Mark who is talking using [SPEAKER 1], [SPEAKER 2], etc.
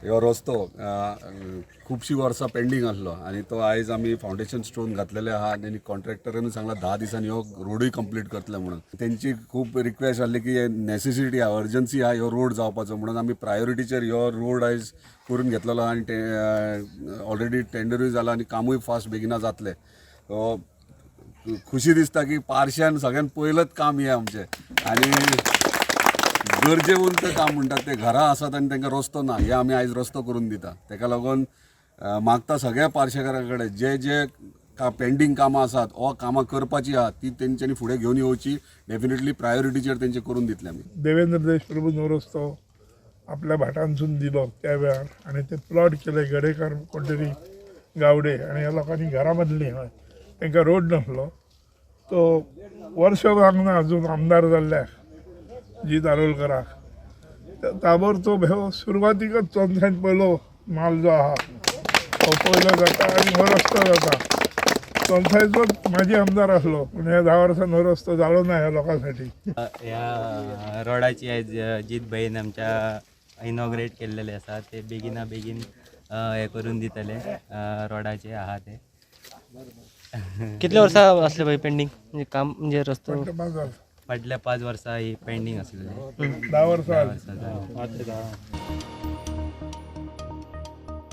[SPEAKER 1] ह्यो रस्तो खुबशीं वर्सां पेंडींग आसलो आनी तो आयज आमी फावंडेशन स्टोन घातलेले आहा आनी कॉन्ट्रॅक्टरान सांगला 10 दिसांनी ह्यो रोडूय कंप्लीट करतले म्हणून. तेंची खूब रिक्वेस्ट आसली की नेसेसिटी आहा, अर्जन्सी आहा ह्यो रोड जावपाचो म्हणून आमी प्रायोरिटीचेर ह्यो रोड आयज करून घेतलेलो आनी ते ऑलरेडी टेंडरूय जाला आनी कामूय फास्ट बेगिना जातले. खुशी दिसता की पारश्यान सगळ्यान पयलंच काम हे आमचें आनी गरजेवंत काम म्हणटात ते घरां आसात आनी तांकां रस्तो ना, हे आमी आयज रस्तो करून दिता. ताका लागून मागता सगळ्या पारशेकारां कडेन जे पेंडींग कामां आसात वा कामां करपाची आहात ती तेंच्यांनी फुडें घेवन येवची. डेफिनेटली प्रायोरिटीचेर तेंचे करून दितले आमी.
[SPEAKER 2] देवेंद्र देशप्रभून हो रस्तो आपल्या भाटांसून दिलो त्या वेळार आणि ते प्लॉट केले गडेकर कोणतरी गावडे आणि ह्या लोकांनी घरा मदली हय तांकां रोड नासलो. तो वर्ष लागना अजून आमदार जाल्ल्याक जी दारोलकराक ताबडतोब ह्यो सुरवातीकच चोनसांत पयलो माल जो आहा तो पयलो जाता आनी हो रस्तो जाता. चोनसांचोच माजी आमदार आसलो पूण ह्या 10 वर्सान हो रस्तो जालो ना ह्या लोकांसाठी.
[SPEAKER 3] ह्या रोडाची आयज जीत भयन आमच्या इनॉग्रेट केल्लेले आसा ते बेगिना बेगीन हे करून दितले रोडाचे आहा ते.
[SPEAKER 4] कितले वर्सां असले भाई पेंडिंग म्हणजे काम म्हणजे रस्तो
[SPEAKER 3] फाटल्या 5 वर्सां ही पेंडींग आसलेली.
[SPEAKER 2] 10 वर्सां
[SPEAKER 3] वर्सां जाली.